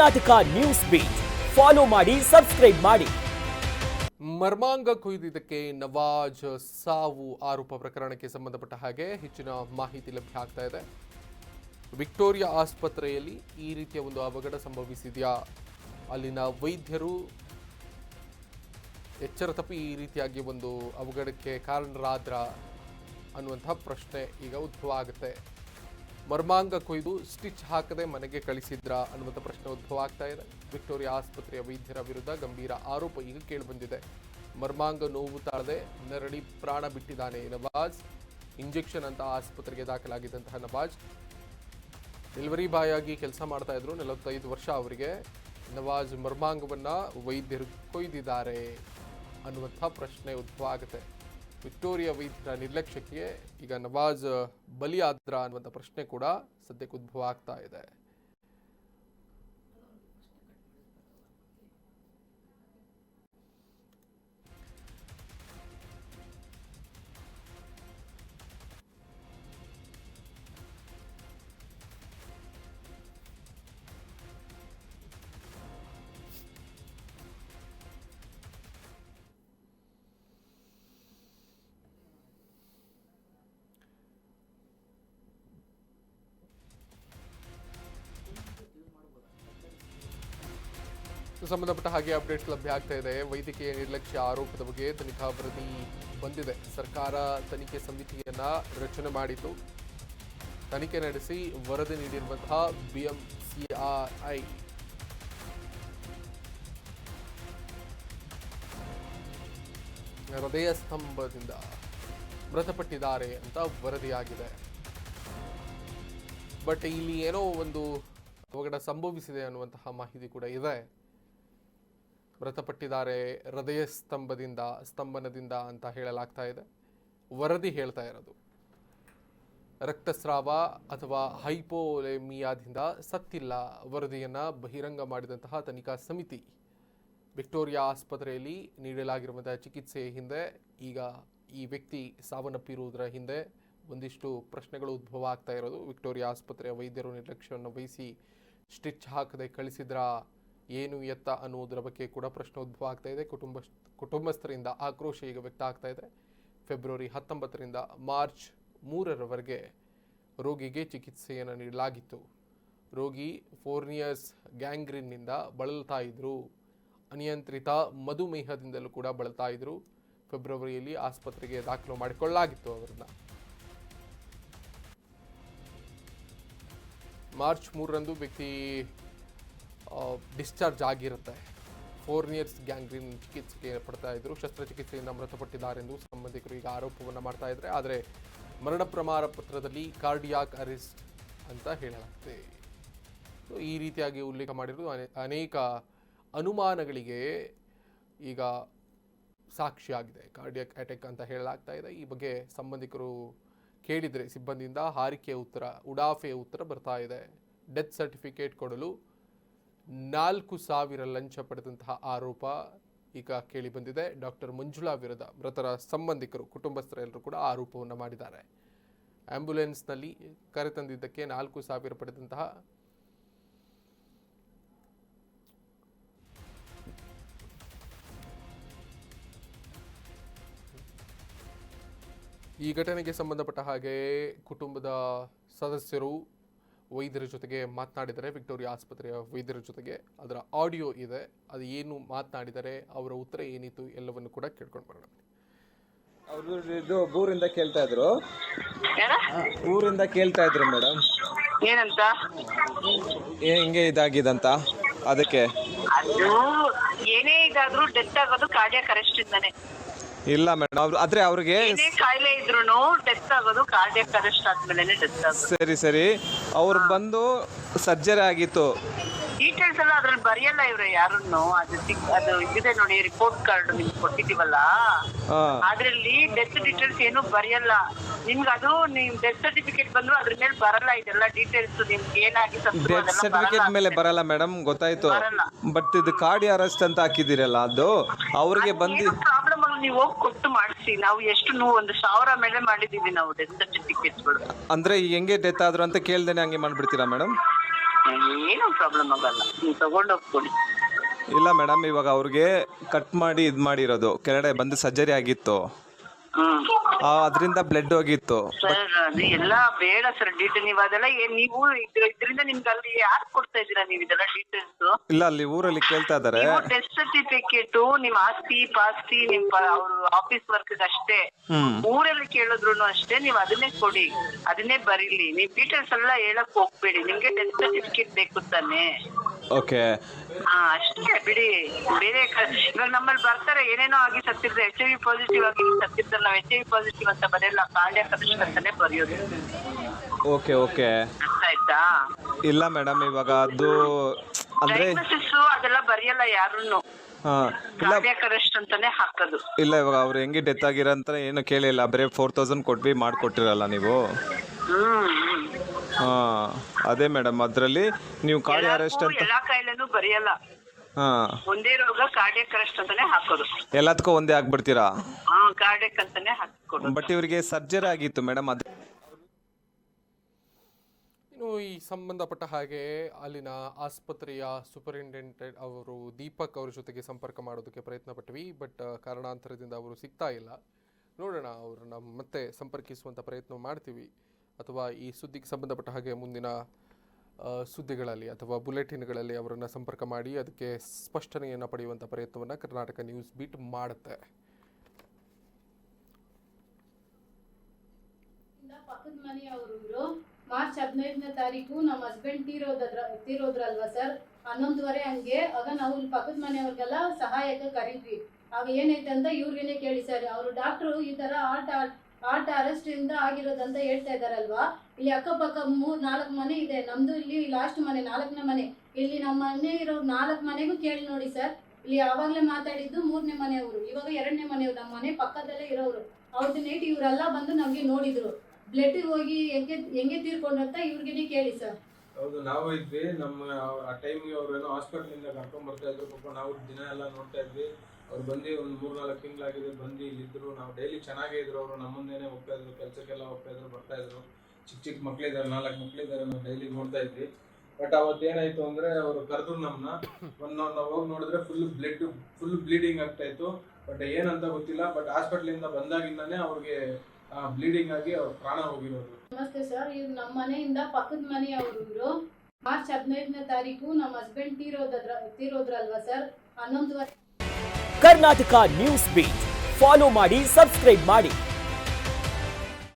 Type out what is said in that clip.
Karnataka news beat follow ಮಾಡಿ, subscribe ಮಾಡಿ. ಮರ್ಮಾಂಗ ಕೊಯ್ದಿದ್ದಕ್ಕೆ ನವಾಜ್ ಸಾವು ಆರೋಪ ಪ್ರಕರಣಕ್ಕೆ ಸಂಬಂಧಪಟ್ಟ ಹಾಗೆ ಹೆಚ್ಚಿನ ಮಾಹಿತಿ ಲಭ್ಯ ಆಗ್ತಾ ಇದೆ. ವಿಕ್ಟೋರಿಯಾ ಆಸ್ಪತ್ರೆಯಲ್ಲಿ ಈ ರೀತಿಯ ಒಂದು ಅವಘಡ ಸಂಭವಿಸಿದೆಯಾ, ಅಲ್ಲಿನ ವೈದ್ಯರು ಎಚ್ಚರ ತಪ್ಪಿ ಈ ರೀತಿಯಾಗಿ ಒಂದು ಅವಘಡಕ್ಕೆ ಕಾರಣರಾದ್ರ ಅನ್ನುವಂತಹ ಪ್ರಶ್ನೆ ಈಗ ಉದ್ಭವ ಆಗುತ್ತೆ. ಮರ್ಮಾಂಗ ಕೊಯ್ದು ಸ್ಟಿಚ್ ಹಾಕದೆ ಮನೆಗೆ ಕಳಿಸಿದ್ರ ಅನ್ನುವಂಥ ಪ್ರಶ್ನೆ ಉದ್ಭವ ಆಗ್ತಾ ಇದೆ. ವಿಕ್ಟೋರಿಯಾ ಆಸ್ಪತ್ರೆಯ ವೈದ್ಯರ ವಿರುದ್ಧ ಗಂಭೀರ ಆರೋಪ ಈಗ ಕೇಳಿಬಂದಿದೆ. ಮರ್ಮಾಂಗ ನೋವು ತಾಳದೆ ನರಳಿ ಪ್ರಾಣ ಬಿಟ್ಟಿದ್ದಾನೆ ನವಾಜ್. ಇಂಜೆಕ್ಷನ್ ಅಂತ ಆಸ್ಪತ್ರೆಗೆ ದಾಖಲಾಗಿದ್ದಂತಹ ನವಾಜ್ ಡೆಲಿವರಿ ಬಾಯ್ ಆಗಿ ಕೆಲಸ ಮಾಡ್ತಾ ಇದ್ರು. 45 ವರ್ಷ ಅವರಿಗೆ. ನವಾಜ್ ಮರ್ಮಾಂಗವನ್ನ ವೈದ್ಯರು ಕೊಯ್ದಿದ್ದಾರೆ ಅನ್ನುವಂಥ ಪ್ರಶ್ನೆ ಉದ್ಭವ ಆಗುತ್ತೆ. ವಿಕ್ಟೋರಿಯಾ ವೈದ್ಯರ ನಿರ್ಲಕ್ಷ್ಯಕ್ಕೆ ಈಗ ನವಾಜ್ ಬಲಿಯಾದ್ರ ಅನ್ನುವಂಥ ಪ್ರಶ್ನೆ ಕೂಡ ಸದ್ಯಕ್ಕೆ ಉದ್ಭವ ಆಗ್ತಾ ಇದೆ. ಸಂಬಂಧಪಟ್ಟ ಹಾಗೆ ಅಪ್ಡೇಟ್ಸ್ ಲಭ್ಯ ಆಗ್ತಾ ಇದೆ. ವೈದ್ಯಕೀಯ ನಿರ್ಲಕ್ಷ್ಯ ಆರೋಪದ ಬಗ್ಗೆ ತನಿಖಾ ವರದಿ ಬಂದಿದೆ. ಸರ್ಕಾರ ತನಿಖೆ ಸಮಿತಿಯನ್ನ ರಚನೆ ಮಾಡಿದ್ದು, ತನಿಖೆ ನಡೆಸಿ ವರದಿ ನೀಡಿರುವಂತಹ BMCI ಹೃದಯ ಸ್ತಂಭದಿಂದ ಮೃತಪಟ್ಟಿದ್ದಾರೆ ಅಂತ ವರದಿಯಾಗಿದೆ. ಬಟ್ ಇಲ್ಲಿ ಏನೋ ಒಂದು ಅವಘಡ ಸಂಭವಿಸಿದೆ ಅನ್ನುವಂತಹ ಮಾಹಿತಿ ಕೂಡ ಇದೆ. ಮೃತಪಟ್ಟಿದ್ದಾರೆ ಹೃದಯ ಸ್ತಂಭನದಿಂದ ಅಂತ ಹೇಳಲಾಗ್ತಾ ಇದೆ. ವರದಿ ಹೇಳ್ತಾ ಇರೋದು ರಕ್ತಸ್ರಾವ ಅಥವಾ ಹೈಪೋಲೆಮಿಯಾದಿಂದ ಸತ್ತಿಲ್ಲ. ವರದಿಯನ್ನು ಬಹಿರಂಗ ಮಾಡಿದಂತಹ ತನಿಖಾ ಸಮಿತಿ ವಿಕ್ಟೋರಿಯಾ ಆಸ್ಪತ್ರೆಯಲ್ಲಿ ನೀಡಲಾಗಿರುವಂತಹ ಚಿಕಿತ್ಸೆಯ ಹಿಂದೆ, ಈಗ ಈ ವ್ಯಕ್ತಿ ಸಾವನ್ನಪ್ಪಿರುವುದರ ಹಿಂದೆ ಒಂದಿಷ್ಟು ಪ್ರಶ್ನೆಗಳು ಉದ್ಭವ ಆಗ್ತಾ ಇರೋದು. ವಿಕ್ಟೋರಿಯಾ ಆಸ್ಪತ್ರೆಯ ವೈದ್ಯರು ನಿರ್ಲಕ್ಷ್ಯವನ್ನು ವಹಿಸಿ ಸ್ಟಿಚ್ ಹಾಕದೆ ಕಳಿಸಿದ್ರ ಏನು ಎತ್ತ ಅನ್ನುವುದರ ಬಗ್ಗೆ ಕೂಡ ಪ್ರಶ್ನೆ ಉದ್ಭವ ಆಗ್ತಾ ಇದೆ. ಕುಟುಂಬಸ್ಥರಿಂದ ಆಕ್ರೋಶ ಈಗ ವ್ಯಕ್ತ ಆಗ್ತಾ ಇದೆ. ಫೆಬ್ರವರಿ 19ರಿಂದ ಮಾರ್ಚ್ 3ರವರೆಗೆ ರೋಗಿಗೆ ಚಿಕಿತ್ಸೆಯನ್ನು ನೀಡಲಾಗಿತ್ತು. ರೋಗಿ ಫೋರ್ನಿಯಸ್ ಗ್ಯಾಂಗ್ರೀನ್ನಿಂದ ಬಳಲ್ತಾ ಇದ್ರು. ಅನಿಯಂತ್ರಿತ ಮಧುಮೇಹದಿಂದಲೂ ಕೂಡ ಬಳಲ್ತಾ ಇದ್ರು. ಫೆಬ್ರವರಿಯಲ್ಲಿ ಆಸ್ಪತ್ರೆಗೆ ದಾಖಲು ಮಾಡಿಕೊಳ್ಳಲಾಗಿತ್ತು ಅವರನ್ನ. ಮಾರ್ಚ್ 3ರಂದು ವ್ಯಕ್ತಿ ಡಿಸ್ಚಾರ್ಜ್ ಆಗಿರುತ್ತೆ. ಫೋರ್ನಿಯರ್ಸ್ ಗ್ಯಾಂಗ್ರೀನ್ ಚಿಕಿತ್ಸೆಗೆ ಪಡ್ತಾ ಇದ್ರು. ಶಸ್ತ್ರಚಿಕಿತ್ಸೆಯಿಂದ ಮೃತಪಟ್ಟಿದ್ದಾರೆಂದು ಸಂಬಂಧಿಕರು ಈಗ ಆರೋಪವನ್ನು ಮಾಡ್ತಾ ಇದ್ದಾರೆ. ಆದರೆ ಮರಣ ಪ್ರಮಾಣ ಪತ್ರದಲ್ಲಿ ಕಾರ್ಡಿಯಾಕ್ ಅರೆಸ್ಟ್ ಅಂತ ಹೇಳಲಾಗ್ತದೆ. ಈ ರೀತಿಯಾಗಿ ಉಲ್ಲೇಖ ಮಾಡಿರೋದು ಅನೇಕ ಅನುಮಾನಗಳಿಗೆ ಈಗ ಸಾಕ್ಷಿಯಾಗಿದೆ. ಕಾರ್ಡಿಯಾಕ್ ಅಟ್ಯಾಕ್ ಅಂತ ಹೇಳಲಾಗ್ತಾ ಇದೆ. ಈ ಬಗ್ಗೆ ಸಂಬಂಧಿಕರು ಕೇಳಿದರೆ ಸಿಬ್ಬಂದಿಯಿಂದ ಹಾರಿಕೆಯ ಉತ್ತರ, ಉಡಾಫೆಯ ಉತ್ತರ ಬರ್ತಾ ಇದೆ. ಡೆತ್ ಸರ್ಟಿಫಿಕೇಟ್ ಕೊಡಲು 4,000 ಲಂಚ ಪಡೆದಂತಹ ಆರೋಪ ಈಗ ಕೇಳಿ ಬಂದಿದೆ. ಡಾಕ್ಟರ್ ಮಂಜುಳಾ ವಿರುದ್ಧ ಮೃತರ ಸಂಬಂಧಿಕರು, ಕುಟುಂಬಸ್ಥರೆಲ್ಲರೂ ಕೂಡ ಆರೋಪವನ್ನು ಮಾಡಿದ್ದಾರೆ. ಆಂಬ್ಯುಲೆನ್ಸ್ನಲ್ಲಿ ಕರೆತಂದಿದ್ದಕ್ಕೆ 4,000 ಪಡೆದಂತಹ ಈ ಘಟನೆಗೆ ಸಂಬಂಧಪಟ್ಟ ಹಾಗೆ ಕುಟುಂಬದ ಸದಸ್ಯರು ವೈದ್ಯರ ಜೊತೆಗೆ ಮಾತನಾಡಿದ್ದಾರೆ. ವಿಕ್ಟೋರಿಯಾ ಆಸ್ಪತ್ರೆಯ ವೈದ್ಯರ ಜೊತೆಗೆ ಅದರ ಆಡಿಯೋ ಇದೆ. ಅದು ಏನು ಮಾತನಾಡಿದ್ದಾರೆ, ಅವರ ಉತ್ತರ ಏನಿತ್ತು ಎಲ್ಲವನ್ನು ಕೂಡ ಕೇಳ್ಕೊಂಡು ಬರೋಣ. ಅವರು ಇದು ಊರಿಂದ ಕೇಳ್ತಾ ಇದ್ರು ಮೇಡಮ್, ಏನಂತ ಹಿಂಗೆ ಇದಾಗಿದಂತ. ಅದಕ್ಕೆ ಅದು ಏನೇ ಇದಾದ್ರೂ ಡೆತ್ ಆಗೋದು ಕಾರ್ಡಿಯಾಕ್ ಅರೆಸ್ಟ್ ಇಂದಾನೆ. ಇಲ್ಲ ಮೇಡಮ್, ಆದ್ರೆ ಅವ್ರಿಗೆ ಏನೇ ಕಾಯಿಲೆ ಇದ್ರೂನು ಡೆತ್ ಆಗೋದು ಕಾರ್ಡಿಯಾಕ್ ಅರೆಸ್ಟ್ ಆದ್ಮೇಲೆ ಡೆತ್ ಆಗೋದು. ಸರಿ ಅವ್ರು ಬಂದು ಸರ್ಜರಿ ಆಗಿತ್ತು. ಡೀಟೇಲ್ಸ್ ಎಲ್ಲ ಅದ್ರಲ್ಲಿ ಬರೆಯಲ್ಲ ಇವ್ರು ಯಾರನ್ನು. ಅದು ಇದಿದೆ ನೋಡಿ, ರಿಪೋರ್ಟ್ ಕಾರ್ಡ್ ನಿಮ್ಗೆ ಕೊಟ್ಟಿದೀವಲ್ಲ, ಅದ್ರಲ್ಲಿ ಡೆತ್ ಡೀಟೇಲ್ಸ್ ಏನು ಬರೆಯಲ್ಲ ನಿಮ್ಗೆ. ಅದು ನಿಮ್ ಡೆತ್ ಸರ್ಟಿಫಿಕೇಟ್ ಬಂದ್ರು ಅದ್ರ ಮೇಲೆ ಬರಲ್ಲ ಇದೆಲ್ಲ ಡೀಟೇಲ್ಸ್. ನಿಮ್ಗೆ ಏನಾಗಿ ಡೆತ್ ಸರ್ಟಿಫಿಕೇಟ್ ಮೇಲೆ ಬರಲ್ಲ ಮೇಡಮ್, ಗೊತ್ತಾಯ್ತು. ಬಟ್ ಇದು ಕಾರ್ಡಿಯಾಕ್ ಅರೆಸ್ಟ್ ಅಂತ ಹಾಕಿದಿರಲ್ಲ, ಅದು ಅವ್ರಿಗೆ ಬಂದಿ ಪ್ರಾಬ್ಲಮ್ ನೀವು ಹೋಗಿ ಕೊಟ್ಟು ಮಾಡಿಸಿ. ನಾವು ಎಷ್ಟು 1,000 ಮೇಲೆ ಮಾಡಿದೀವಿ ನಾವು ಡೆತ್ ಸರ್ಟಿಫಿಕೇಟ್ಗಳು. ಅಂದ್ರೆ ಹೆಂಗೆ ಡೆತ್ ಆದ್ರು ಅಂತ ಕೇಳ್ದೇನೆ ಹಂಗೆ ಮಾಡ್ಬಿಡ್ತೀರಾ ಮೇಡಮ್? ಏನೂ ಪ್ರಾಬ್ಲಮ್ ಆಗಲ್ಲ, ನೀವು ತಗೊಂಡು ಹೋಗ್ಕೊಡಿ. ಇಲ್ಲ ಮೇಡಮ್, ಇವಾಗ ಅವ್ರಿಗೆ ಕಟ್ ಮಾಡಿ ಇದು ಮಾಡಿರೋದು, ಕೆಳಗಡೆ ಬಂದು ಸರ್ಜರಿ ಆಗಿತ್ತು, ಅದರಿಂದ ಬ್ಲಡ್ ಹೋಗಿತ್ತು. ಸರ್ ಅದು ಎಲ್ಲ ಬೇಡ ಸರ್ ಡೀಟೇಲ್. ನೀವು ಅದೆಲ್ಲ ನೀವು ಇದರಿಂದ ನಿಮ್ಗೆ ಅಲ್ಲಿ ಯಾರು ಕೊಡ್ತಾ ಇದ್ದೀರಾ ನೀವು ಇದೆಲ್ಲ ಡೀಟೇಲ್ಸ್? ಇಲ್ಲ, ಅಲ್ಲಿ ಊರಲ್ಲಿ ಕೇಳ್ತಾ ಇದಾರೆ. ಟೆಸ್ಟ್ ಸರ್ಟಿಫಿಕೇಟ್, ನಿಮ್ ಆಸ್ತಿ ಪಾಸ್ತಿ, ನಿಮ್ ಅವ್ರ ಆಫೀಸ್ ವರ್ಕ್ ಅಷ್ಟೇ. ಊರಲ್ಲಿ ಕೇಳಿದ್ರು ಅಷ್ಟೇ, ನೀವು ಅದನ್ನೇ ಕೊಡಿ, ಅದನ್ನೇ ಬರೀಲಿ. ನೀವ್ ಡೀಟೇಲ್ಸ್ ಎಲ್ಲ ಹೇಳಕ್ ಹೋಗ್ಬೇಡಿ. ನಿಮ್ಗೆ ಟೆಸ್ಟ್ ಸರ್ಟಿಫಿಕೇಟ್ ಬೇಕು ತಾನೆ? ಓಕೆ, ಅಷ್ಟೇ ಬಿಡಿ. ಬೇರೆ ಇವಾಗ ನಮ್ಮಲ್ಲಿ ಬರ್ತಾರೆ ಏನೇನೋ ಆಗಿ ಸತ್ತಿರ್ತಾರೆ, HIV ಪಾಸಿಟಿವ್ ಆಗಿ ಸತ್ತಿರ್ತಾರೆ. ನಾವು HIV ಪಾಸಿಟಿವ್ ಅಂತ ಬರೆಯಲ್ಲ, ಕಾರ್ಡಿಯಾಕ್ ಅರೆಸ್ಟ್ ಅಂತಾನೆ ಬರೆಯೋದು. ಓಕೆ ಓಕೆ, ಅರ್ಥ ಆಯ್ತಾ? ಇಲ್ಲ ಮೇಡಮ್, ಇವಾಗ ಅದು ಅಂದ್ರೆ ಅದೆಲ್ಲ ಬರೆಯಲ್ಲ ಯಾರನ್ನು, ಕಾರ್ಡಿಯಾಕ್ ಅರೆಸ್ಟ್ ಅಂತಾನೆ ಹಾಕೋದು. ಇಲ್ಲ, ಇವಾಗ ಅವ್ರು ಹೆಂಗೆ ಡೆತ್ ಆಗಿರಂತ ಏನು ಕೇಳಿಲ್ಲ, ಬರೀ 4000 ಕೊಟ್ವಿ ಮಾಡ್ಕೊಟ್ಟಿರಲ್ಲ ನೀವು. ಅದೇ ಮೇಡಮ್, ಅದ್ರಲ್ಲಿ ನೀವು ಕಾರ್ಡಿಯಾಕ್ ಅರೆಸ್ಟ್ ಅಂತ ಎಲ್ಲಾ ಕಾಯಿಲೆನೂ ಬರೆಯಲ್ಲ, ಒಂದೇ ರೋಗ ಕಾರ್ಡಿಯಾಕ್ ಅರೆಸ್ಟ್ ಅಂತಾನೆ ಹಾಕೋದು. ಎಲ್ಲದಕ್ಕೂ ಒಂದೇ ಆಗ್ಬಿಡ್ತೀರಾ? ಕಾರ್ಡಿಯಾಕ್ ಅಂತಾನೆ ಹಾಕೋದು. ಬಟ್ ಇವರಿಗೆ ಸರ್ಜರಿ ಆಗಿತ್ತು ಮೇಡಮ್. ಅದೇ ಇನ್ನು ಈ ಸಂಬಂಧಪಟ್ಟ ಹಾಗೆ ಅಲ್ಲಿನ ಆಸ್ಪತ್ರೆಯ ಸೂಪರಿಂಟೆಂಡೆಂಟ್ ಅವರು ದೀಪಕ್ ಅವ್ರ ಜೊತೆಗೆ ಸಂಪರ್ಕ ಮಾಡೋದಕ್ಕೆ ಪ್ರಯತ್ನ ಪಟ್ವಿ, ಬಟ್ ಕಾರಣಾಂತರದಿಂದ ಅವರು ಸಿಗ್ತಾ ಇಲ್ಲ. ನೋಡೋಣ, ಅವ್ರನ್ನ ಮತ್ತೆ ಸಂಪರ್ಕಿಸುವಂಥ ಪ್ರಯತ್ನ ಮಾಡ್ತೀವಿ, ಅಥವಾ ಈ ಸುದ್ದಿಗೆ ಸಂಬಂಧಪಟ್ಟ ಹಾಗೆ ಮುಂದಿನ ಸುದ್ದಿಗಳಲ್ಲಿ ಅಥವಾ ಬುಲೆಟಿನ್ಗಳಲ್ಲಿ ಅವರನ್ನು ಸಂಪರ್ಕ ಮಾಡಿ ಅದಕ್ಕೆ ಸ್ಪಷ್ಟನೆಯನ್ನು ಪಡೆಯುವಂಥ ಪ್ರಯತ್ನವನ್ನು ಕರ್ನಾಟಕ ನ್ಯೂಸ್ ಬೀಟ್ ಮಾಡುತ್ತೆ. ಪಕ್ಕದ ಮನೆಯವರು ಮಾರ್ಚ್ 15ನೇ ತಾರೀಕು ನಮ್ಮ ಹಸ್ಬೆಂಡ್ ತೀರೋದ್ರಲ್ವಾ ಸರ್, 11:30 ಹಂಗೆ. ಆಗ ನಾವು ಇಲ್ಲಿ ಪಕ್ಕದ ಮನೆಯವ್ರಿಗೆಲ್ಲ ಸಹಾಯಕ್ಕೆ ಕರೀದ್ವಿ. ಆಗ ಏನೈತೆ ಅಂತ ಇವ್ರಿಗೇನೆ ಕೇಳಿ ಸರ್. ಅವರು ಡಾಕ್ಟ್ರು ಈ ತರ ಹಾರ್ಟ್ ಅರೆಸ್ಟ್ ಇಂದ ಆಗಿರೋದಂತ ಹೇಳ್ತಾ ಇದಾರಲ್ವಾ. ಇಲ್ಲಿ ಅಕ್ಕಪಕ್ಕ 3-4 ಮನೆ ಇದೆ, ನಮ್ದು ಇಲ್ಲಿ ಲಾಸ್ಟ್ ಮನೆ 4ನೇ ಮನೆ. ಇಲ್ಲಿ ನಮ್ಮ ಮನೆ ಇರೋ 4 ಮನೆಗೂ ಕೇಳಿ ನೋಡಿ ಸರ್. ಇಲ್ಲಿ ಯಾವಾಗ್ಲೇ ಮಾತಾಡಿದ್ದು 3ನೇ ಮನೆಯವರು, ಇವಾಗ 2ನೇ ಮನೆಯವರು, ನಮ್ಮ ಮನೆ ಪಕ್ಕದಲ್ಲೇ ಇರೋರು. ಅವ್ರದ್ದು ನೈಟ್ ಇವರೆಲ್ಲ ಬಂದು ನಮ್ಗೆ ನೋಡಿದ್ರು. ಬ್ಲಡ್ ಹೋಗಿ ಹೆಂಗೆ ತೀರ್ಕೊಂಡ್ರಂತ ಇವ್ರಿಗೇನೆ ಕೇಳಿ ಸರ್. ಹೌದು, ನಾವು ಇದ್ವಿ. ನಮ್ಮ ಆ ಟೈಮ್ಗೆ ಅವ್ರೇನೋ ಹಾಸ್ಪಿಟ್ಲಿಂದ ಕರ್ಕೊಂಡ್ ಬರ್ತಾ ಇದ್ರು. ಪಾಪ ನಾವು ದಿನ ಎಲ್ಲ ನೋಡ್ತಾ ಇದ್ವಿ. ಅವ್ರು ಬಂದು ಒಂದು 3-4 ತಿಂಗಳಾಗಿದೆ ಬಂದು ಇಲ್ಲಿದ್ರು. ನಾವು ಡೈಲಿ ಚೆನ್ನಾಗೇ ಇದ್ರು. ಅವರು ನಮ್ಮ ಮುಂದೆನೆ ಹೋಗ್ತಾ ಇದ್ರು, ಕೆಲಸಕ್ಕೆಲ್ಲ ಹೋಗ್ತಾ ಇದ್ರು, ಬರ್ತಾ ಇದ್ರು. ಚಿಕ್ಕ ಮಕ್ಳಿದ್ದಾರೆ, 4 ಮಕ್ಳಿದ್ದಾರೆ, ನಾವು ಡೈಲಿ ನೋಡ್ತಾ ಇದ್ವಿ. ಬಟ್ ಅವತ್ತೇನಾಯ್ತು ಅಂದ್ರೆ ಅವರು ಕರೆದ್ರು ನಮ್ಮನ್ನ. ನಾವು ಹೋಗಿ ನೋಡಿದ್ರೆ ಫುಲ್ ಬ್ಲೀಡಿಂಗ್ ಆಗ್ತಾ ಇತ್ತು. ಬಟ್ ಏನಂತ ಗೊತ್ತಿಲ್ಲ. ಬಟ್ ಹಾಸ್ಪಿಟ್ಲಿಂದ ಬಂದಾಗಿಂದಾನೆ ಅವ್ರಿಗೆ ಬ್ಲೀಡಿಂಗ್ ಆಗಿ ಅವ್ರ ಪ್ರಾಣ ಹೋಗಿರೋದು. ನಮಸ್ತೆ ಸರ್, ಇವ್ರು ನಮ್ಮ ಮನೆಯಿಂದ ಪಕ್ಕದ ಮನೆಯವರು. ಇವರು ಮಾರ್ಚ್ 15ನೇ ತಾರೀಕು ನಮ್ಮ ಹಸ್ಬೆಂಡ್ ತೀರೋದ್ರಲ್ವಾ sir, 11:30. Karnataka news beat follow ಮಾಡಿ, ಸಬ್ಸ್ಕ್ರೈಬ್ ಮಾಡಿ.